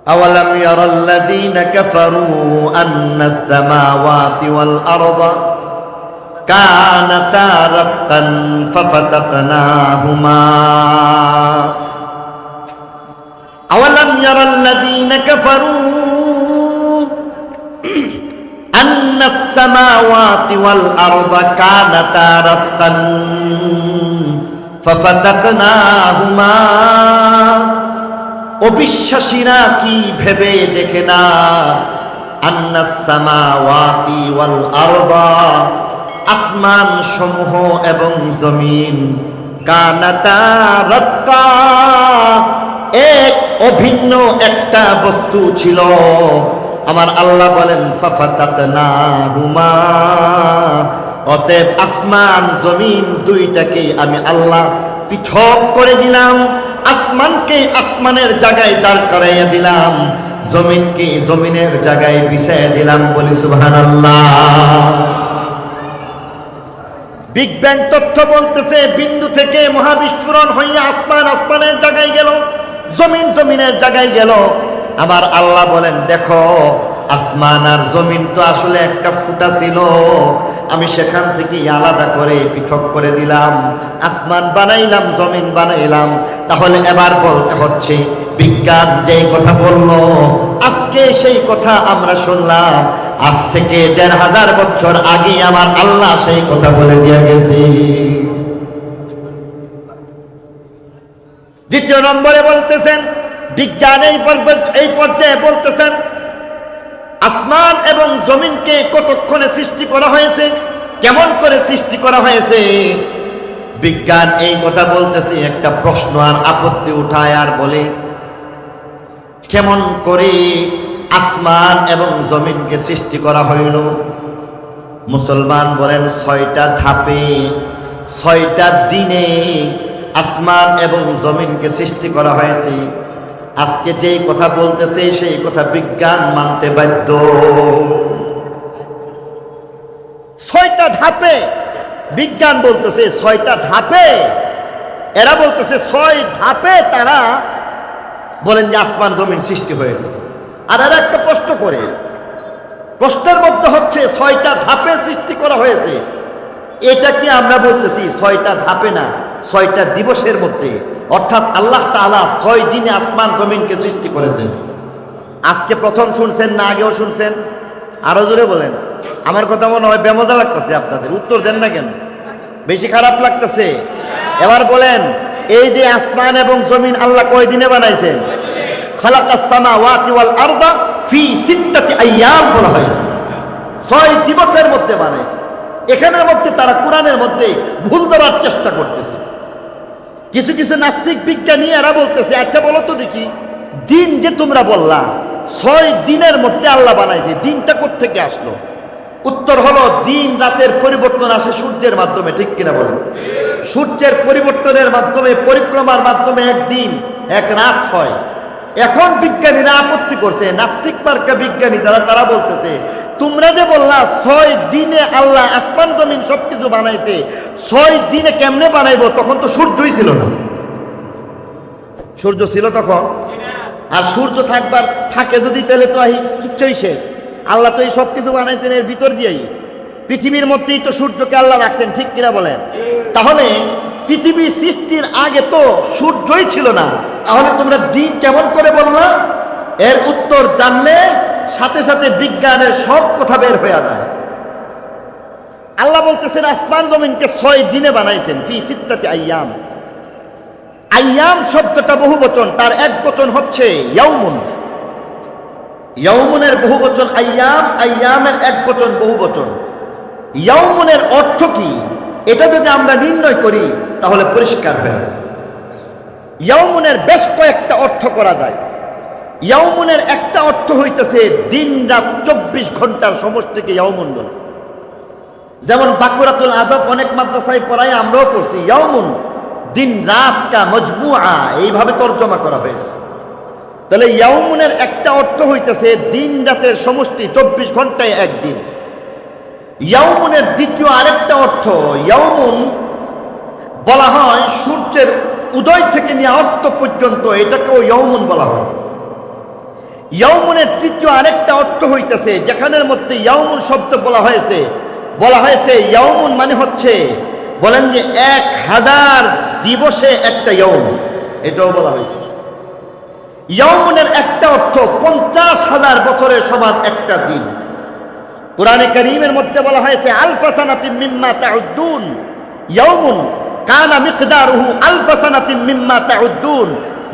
أولم يرى الذين كفروا أن السماوات والأرض كانتا رتقا ففتقناهما أولم يرى الذين كفروا أن السماوات والأرض كانتا رتقا ففتقناهما অবিশ্বাসীরা কি ভেবে দেখে না আন্নাস সামাওয়াতি ওয়াল আরদা আসমান সমূহ এবং জমিন কানাতা রাতকা এক অভিন্ন একটা বস্তু ছিল। আমার আল্লাহ বলেন ফাফাতাতনাহুমা, অতএব আসমান জমিন দুইটাকে আমি আল্লাহ পৃথক করে দিলাম। আসমানকে আসমানের জায়গায় দাঁড় করাইয়া দিলাম, জমিনকে জমিনের জায়গায় বিছাইয়া দিলাম। বলি সুবহানাল্লাহ। বিগ ব্যাং তথ্য বলতেছে বিন্দু থেকে মহাবিস্ফোরণ হইয়া আসমান আসমানের জায়গায় গেল, জমিন জমিনের জায়গায় গেল। আবার আল্লাহ বলেন দেখো আসমান আর জমিন তো আসলে একটা ফুটা ছিল, আমি সেখান থেকে আলাদা করে পৃথক করে দিলাম, আসমান বানাইলাম জমিন বানাইলাম। তাহলে এবার বলতে হচ্ছে বিজ্ঞান যেই কথা বলল আজকে সেই কথা আমরা শুনলাম, আজ থেকে ১৫০০ বছর আগে আমার আল্লাহ সেই কথা বলে দিয়ে গেছে। দ্বিতীয় নম্বরে বলতেছেন বিজ্ঞান এই পর্যায়ে বলতেছেন আসমান এবং জমিনকে কতক্ষণে সৃষ্টি করা হয়েছে, কেমন করে সৃষ্টি করা হয়েছে। বিজ্ঞান এই কথা বলতেছে, একটা প্রশ্ন আর আপত্তি উঠায় আর বলে কেমন করে আসমান এবং জমিনকে সৃষ্টি করা হইল। মুসলমান বলেন ৬টা ধাপে ৬টা দিনে আসমান এবং জমিনকে সৃষ্টি করা হয়েছে। আজকে যেই কথা বলতেছে সেই কথা বিজ্ঞান মানতে বাধ্য। ৬টা ধাপে বিজ্ঞান বলতেছে, ৬টা ধাপে। এরা বলতেছে ৬ ধাপে তারা বলেন যে আসমান জমিন সৃষ্টি হয়েছে। আর এরা একটা প্রশ্ন করে, প্রশ্নের মধ্যে হচ্ছে ৬টা ধাপে সৃষ্টি করা হয়েছে। এটা কি আমরা বলতেছি ৬টা ধাপে না, ৬টা দিবসের মধ্যে, অর্থাৎ আল্লাহ তাআলা ৬ দিনে আসমান জমিনকে সৃষ্টি করেছেন। আজকে প্রথম শুনছেন না আগেও শুনছেন? আরো জোরে বলেন। আমার কথা মনে হয় বেমজা লাগতেছে আপনাদের, উত্তর দেন না কেন? বেশি খারাপ লাগতেছে? এবার বলেন এই যে আসমান এবং জমিন আল্লাহ কয় দিনে বানাইছেন? খালাকাস সামাওয়াতি ওয়াল আরদা ফি সিত্তাতি আইয়াম বলা হয়েছে, ৬ দিবসের মধ্যে বানাইছে। এখানের মধ্যে তারা কোরআনের মধ্যে ভুল ধরার চেষ্টা করতেছে। কিছু কিছু নাস্তিক বিজ্ঞানী এরা বলতেছে আচ্ছা বলো তো দেখি দিন যে তোমরা বললা ৬ দিনের মধ্যে আল্লাহ বানাইছে, দিনটা কোত্থেকে আসলো? উত্তর হলো দিন রাতের পরিবর্তন আসে সূর্যের মাধ্যমে, ঠিক কিনা বলেন? সূর্যের পরিবর্তনের মাধ্যমে, পরিক্রমার মাধ্যমে একদিন এক রাত হয়। এখন বিজ্ঞানীরা আপত্তি করছে, নাস্তিক মার্কা বিজ্ঞানী তারা বলতেছে তোমরা যে বললা ৬ দিনে আল্লাহ আসমান জমিন সবকিছু বানাইছে, ৬ দিনে কেমনে বানাইবো? তখন তো সূর্যই ছিল না। সূর্য ছিল তখন? আর সূর্য থাকবার থাকে যদি তাহলে তো কিচ্ছুই শেষ। আল্লাহ তো এই সব কিছু বানাইছেন এর ভিতর দিয়েই, পৃথিবীর মধ্যেই তো সূর্যকে আল্লাহ রাখছেন, ঠিক কিনা বলেন? তাহলে পৃথিবী সৃষ্টির আগে তো সূর্যই ছিল না, তাহলে তোমরা দিন কেমন করে বললা? এর উত্তর জানলে সাথে সাথে বিজ্ঞানের সব কথা বের হয়ে যায়। আল্লাহ বলতেছেন আসমান জমিনকে ৬ দিনে বানাইছেন ফি সিত্তাতি আইয়াম। আইয়াম শব্দটা বহু বচন, তার এক বচন হচ্ছে ইয়াউমুন। ইয়াউমুনের বহু বচন আইয়াম, আইয়ামের এক বচন বহু বচন। ইয়াউমুনের অর্থ কি এটা যদি আমরা নির্ণয় করি তাহলে পরিষ্কার হয়ে যাবে। ইয়াউমুনের বেশ কয়েকটা অর্থ করা যায়। ইয়াউমুনের একটা অর্থ হইতেছে দিন রাত ২৪ ঘন্টার সমষ্টিকে ইয়াউমুন বলে। যেমন বাকুরাতুল আদব অনেক মাদ্রাসায় পড়ায়, আমরাও পড়ছি ইয়াউমুন দিন রাত কা মজমুআ, এইভাবে তর্জমা করা হয়েছে। তাহলে ইয়াউমুনের একটা অর্থ হইতেছে দিন রাতের সমষ্টি, ২৪ ঘন্টায় একদিন। ইয়াউমুনের দ্বিতীয় আরেকটা অর্থ, ইয়াউমুন বলা হয় সূর্যের উদয় থেকে নিয়ে অস্ত পর্যন্ত, এটাকেও ইয়াউমুন বলা হয়। ইয়াউমুনের তৃতীয় আরেকটা অর্থ হইতেছে, যেখানের মধ্যে ইয়াউমুন শব্দ বলা হয়েছে ইয়াউমুন মানে হচ্ছে, বলেন যে 1000 দিবসে একটা ইয়াউম, এটাও বলা হয়েছে। ইয়াউমুনের একটা অর্থ 50,000 বছরের সমান একটা দিন। কোরআনে কারীমের মধ্যে বলা হয়েছে আলফা সানাতিন মিম্মা তাউদ্দুন, ইয়াউমুন কানা মিকদারুহু আলফা সানাতিন মিম্মা তাউদ্দুন।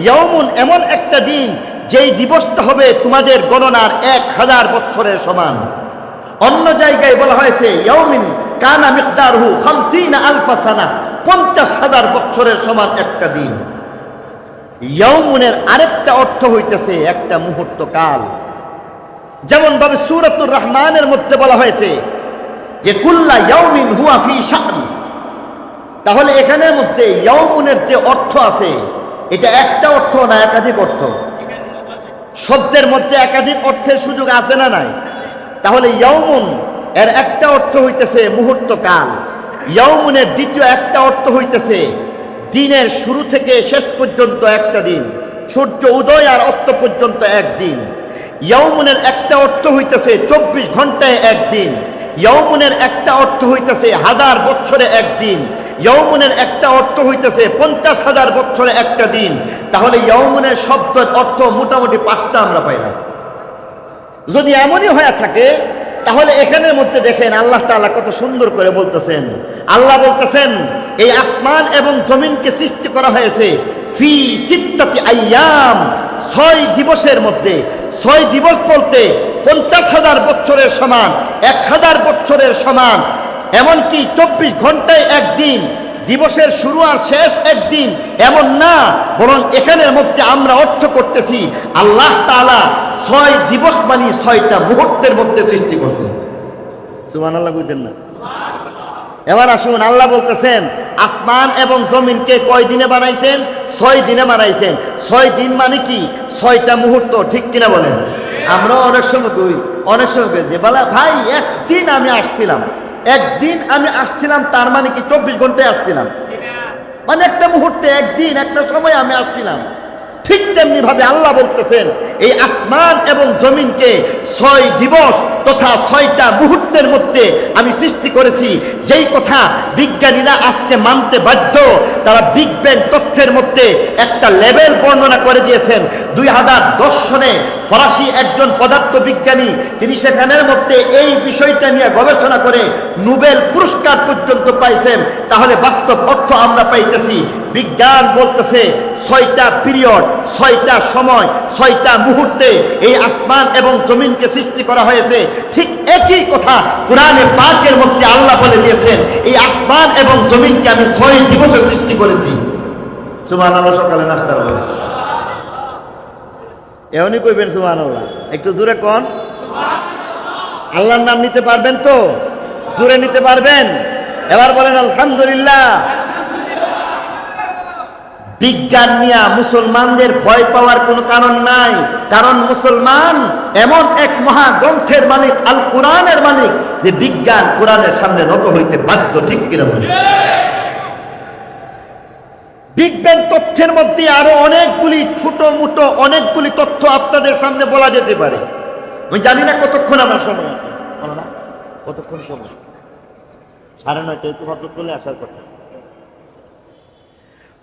ইয়াউমুন এমন একটা দিন যেই দিবসটা হবে তোমাদের গণনার 1000 বছরের সমান। অন্য জায়গায় বলা হয়েছে ইয়াউমিন কানা মিকদারুহু 50 আলফা সানা, 50,000 বছরের সমান একটা দিন। ইয়াউমুনের আরেকটা অর্থ হইতেছে একটা মুহূর্ত কাল। যেমন ভাবে সূরাতুর রহমানের মধ্যে বলা হয়েছে যে কুল্লা ইয়াউমিন হুয়া ফি শা'n। তাহলে এখানের মধ্যে ইয়াউমুনের যে অর্থ আছে, এটা একটা অর্থ না একাধিক অর্থ? শব্দের মধ্যে একাধিক অর্থের সুযোগ আছে না নাই? তাহলে ইয়াউমুন এর একটা অর্থ হইতেছে মুহূর্ত কাল। ইয়াউমুনের দ্বিতীয় একটা অর্থ হইতেছে দিনের শুরু থেকে শেষ পর্যন্ত একটা দিন, সূর্য উদয় আর অস্ত পর্যন্ত একদিন। ইয়াউমুনের একটা অর্থ হইতেছে 24 ঘন্টায় একদিন। ইয়াউমুনের একটা অর্থ হইতেছে 1000 বছরে একদিন। ইয়াউমুনের একটা অর্থ হইতেছে 50,000 বছরে একটা দিন। তাহলে ইয়াউমুনের শব্দের অর্থ মোটামুটি 5টা আমরা পাইলাম। যদি এমনই হয়ে থাকে তাহলে এখানের মধ্যে দেখেন আল্লাহ তাআলা কত সুন্দর করে বলতেছেন। আল্লাহ বলতেছেন এই আসমান এবং জমিনকে সৃষ্টি করা হয়েছে ফি সিত্তাতি আইয়াম, 6 দিবসের মধ্যে। 6 দিবস বলতে 50,000 বছরের সমান, 1000 বছরের সমান। এমনকি 24 ঘন্টায় একদিন, দিবসের শুরু আর শেষ একদিন, এমন না, বরং এখানের মধ্যে আমরা অর্থ করতেছি আল্লাহ তাআলা 6 দিবস মানে 6টা মুহূর্তের মধ্যে সৃষ্টি করছে। সুবহানাল্লাহ কইতেন না? এবার আসুন, আল্লাহ বলতেছেন আসমান এবং জমিনকে কয় দিনে বানাইছেন? 6 দিনে বানাইছেন। 6 দিন মানে কি? 6টা মুহূর্ত, ঠিক কিনা বলেন? আমরা অনেক সময় কই যে বলা ভাই একদিন আমি আসছিলাম, তার মানে কি 24 ঘন্টায় আসছিলাম? মানে একটা মুহূর্তে, একদিন, একটা সময় আমি আসছিলাম। ঠিক তেমনি ভাবে আল্লাহ বলতেছেন এই আসমান এবং জমিনকে 6 দিবস তথা 6টা মুহূর্তের মধ্যে আমি সৃষ্টি করেছি। যেই কথা বিজ্ঞানীরা আজকে মানতে বাধ্য, তারা বিগ ব্যাং তথ্যের মধ্যে একটা লেভেল বর্ণনা করে দিয়েছেন। 2010 সনে ফরাসি একজন পদার্থবিজ্ঞানী, তিনি সেখানের মধ্যে এই বিষয়টা নিয়ে গবেষণা করে নোবেল পুরস্কার পর্যন্ত পাইছেন। তাহলে বাস্তব অর্থ আমরা পাইতেছি, বিজ্ঞান বলতেছে 6টা পিরিয়ড, 6টা সময়, 6টা মুহূর্তে এই আসমান এবং জমিনকে সৃষ্টি করা হয়েছে। ঠিক একই কথা কোরআনে পাকের মধ্যে আল্লাহ বলে দিয়েছেন এই আসমান এবং জমিনকে আমি 6 দিবসে সৃষ্টি করেছি। সুবহানাল্লাহ। সকালে নাস্তার হবে এমনই কইবেন সুবহানাল্লাহ, একটু জোরে কোন সুবহানাল্লাহ। আল্লাহর নাম নিতে পারবেন তো? জোরে নিতে পারবেন? এবার বলেন আলহামদুলিল্লাহ। বিজ্ঞান নিয়ে মুসলমানদের ভয় পাওয়ার কোনো কারণ নাই, কারণ মুসলমান এমন এক মহাগ্রন্থের মালিক, আল কোরআনের মালিক, যে বিজ্ঞান কোরআনের সামনে নত হইতে বাধ্য, ঠিক কিনা বলেন? বিজ্ঞান তথ্যের মধ্যে আরো অনেকগুলি ছোট মোটো অনেকগুলি তথ্য আপনাদের সামনে বলা যেতে পারে। আমি জানি না কতক্ষণ আমার সময় আছে, বলো না কতক্ষণ সময়? 9:30, একটু ভদ্র চলে আসার কথা।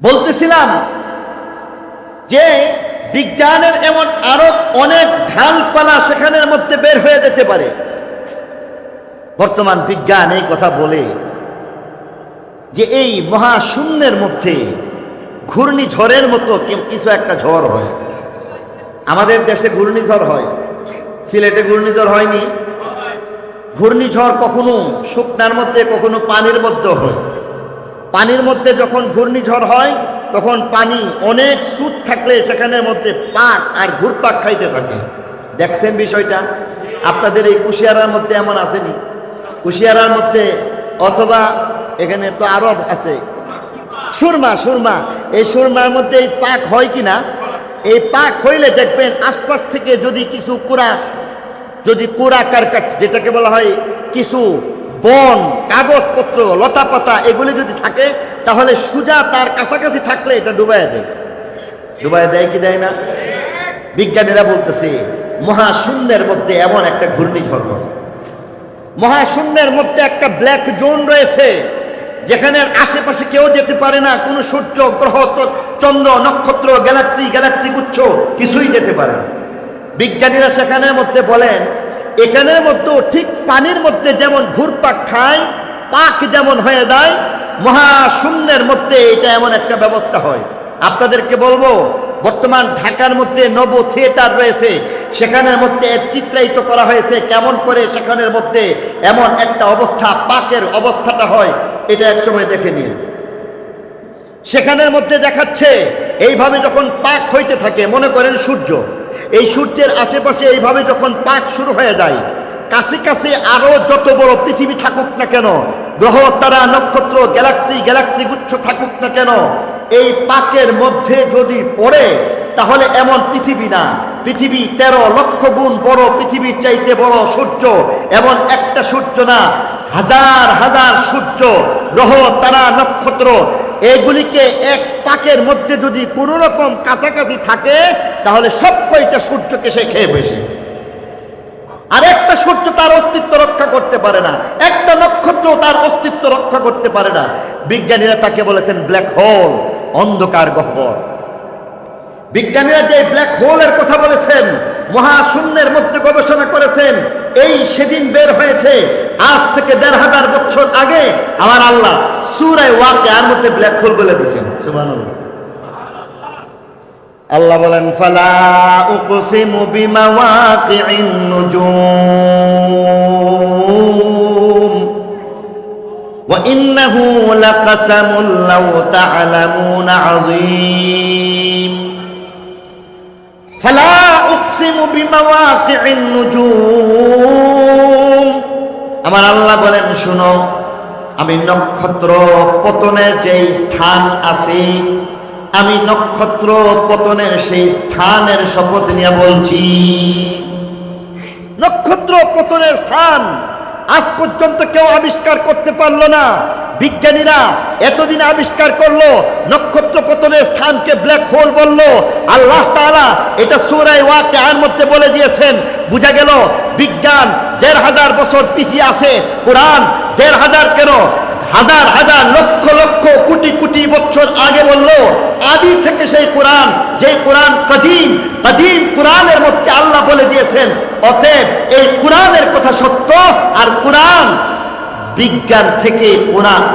বলতেছিলাম যে বিজ্ঞানের এমন আরো অনেক ঢালপালা সেখানের মধ্যে বের হয়ে যেতে পারে। বর্তমান বিজ্ঞান এই কথা বলে যে এই মহাশূন্যের মধ্যে ঘূর্ণিঝড়ের মতো কিছু একটা ঝড় হয়। আমাদের দেশে ঘূর্ণিঝড় হয়, সিলেটে ঘূর্ণিঝড় হয়নি? ঘূর্ণিঝড় কখনো শুকনার মধ্যে, কখনো পানির মধ্যে হয়। পানির মধ্যে যখন ঘূর্ণিঝড় হয় তখন পানি অনেক স্রোত থাকলে সেখানের মধ্যে পাক আর ঘুরপাক খাইতে থাকে। দেখছেন বিষয়টা? আপনাদের এই কুশিয়ারার মধ্যে এমন আসেনি? কুশিয়ারার মধ্যে, অথবা এখানে তো আরো আছে সুরমা, এই সুরমার মধ্যে এই পাক হয় কিনা? এই পাক হইলে দেখবেন আশপাশ থেকে যদি কিছু কোরা কারকাট, যেটাকে বলা হয় কিছু বন, কাগজপত্র, লতা পাতা, এগুলি যদি থাকে তাহলে সুজা তার কাছাকাছি থাকলে এটা ডুবাইয়া দেয় কি দেয় না? বিজ্ঞানীরা বলতেছে মহাশূন্যের মধ্যে এমন একটা ঘূর্ণিঝড় হবে, মহাশূন্যের মধ্যে একটা ব্ল্যাক জোন রয়েছে, যেখানে আশেপাশে কেউ যেতে পারে না, কোনো সূর্য, গ্রহ, চন্দ্র, নক্ষত্র, গ্যালাক্সি গুচ্ছ কিছুই যেতে পারে না। বিজ্ঞানীরা সেখানের মধ্যে বলেন, এখানের মধ্যেও ঠিক পানির মধ্যে যেমন ঘুরপাক খায়, পাক যেমন হয়ে যায়, মহাশূন্যের মধ্যে এটা এমন একটা ব্যবস্থা হয়। আপনাদেরকে বলবো, বর্তমান ঢাকার মধ্যে নব থিয়েটার রয়েছে, সেখানের মধ্যে চিত্রায়িত করা হয়েছে কেমন করে সেখানের মধ্যে এমন একটা অবস্থা, পাকের অবস্থাটা হয়, এটা একসময় দেখে নিন। সেখানের মধ্যে দেখাচ্ছে এইভাবে যখন পাক হইতে থাকে, মনে করেন সূর্য, এই সূর্যের আশেপাশে এইভাবে যখন পাক শুরু হয়ে যায়, কাছে কাছে আরো যত বড় পৃথিবী থাকুক না কেন, গ্রহ, তারা, নক্ষত্র, গ্যালাক্সি গুচ্ছ থাকুক না কেন, এই পাকের মধ্যে যদি পড়ে তাহলে এমন পৃথিবী না, পৃথিবী 13 লক্ষ গুণ বড়, পৃথিবীর চাইতে বড় সূর্য, এমন একটা সূর্য না, হাজার হাজার সূর্য, গ্রহ, তারা, নক্ষত্র, এগুলিকে এক পাকের মধ্যে যদি কোনো রকম কাছাকাছি থাকে তাহলে সব কয়টা সূর্যকে সে খেয়ে বসে। আর একটা সূর্য তার অস্তিত্ব রক্ষা করতে পারে না, একটা নক্ষত্র তার অস্তিত্ব রক্ষা করতে পারে না। বিজ্ঞানীরা তাকে বলেছেন ব্ল্যাক হোল, অন্ধকার গহ্বর। বিজ্ঞানীরা যে ব্ল্যাক হোলের কথা বলেছেন, মহাশূন্যের মধ্যে গবেষণা করেছেন, এই সেদিন বের হয়েছে, আজ থেকে 1500 বছর আগে আমার আল্লাহ সূরা ওয়াকিয়ার মধ্যে ব্ল্যাক হোল বলে দিয়েছেন। সুবহানাল্লাহ। আল্লাহ বলেন, ফালা উকসিমু বিমাওয়াকিইন নুজুম ওয়া ইন্নাহু লাকাসামুন লাউ তা'লামুনা আযীম। ফালা উকসিমু বিমাওয়াকিইন নুজুম, আমার আল্লাহ বলেন, শুনো, আমি নক্ষত্র পতনের যে স্থান আছে, আমি নক্ষত্র পতনের সেই স্থানের শপথ নিয়ে বলছি। নক্ষত্র পতনের স্থান আজ পর্যন্ত কেউ আবিষ্কার করতে পারলো না। বিজ্ঞানীরা এতদিন আবিষ্কার করলো, নক্ষত্র পতনের স্থানকে ব্ল্যাক হোল বললো। আল্লাহ তাআলা এটা সূরা ওয়াকিয়ার মধ্যে বলে দিয়েছেন। বুঝা গেল বিজ্ঞান 1500 বছর পিছিয়ে আছে, কোরআন 1500 কেন, হাজার হাজার লক্ষ লক্ষ কোটি কোটি বছর আগে বললো। আদি থেকে সেই কোরআন, যে কোরআন কদিম কোরআনের মধ্যে আল্লাহ বলে দিয়েছেন। অতএব এই কোরআনের কথা সত্য, আর কোরআন বিজ্ঞান থেকে,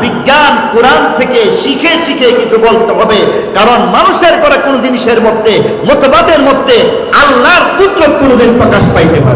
বিজ্ঞান কোরআন থেকে শিখে শিখে কিছু বলতে হবে। কারণ মানুষের করা কোনো জিনিসের মধ্যে, মতবাদের মধ্যে আল্লাহর কুদরত কোনোদিন প্রকাশ পাইতে পারে।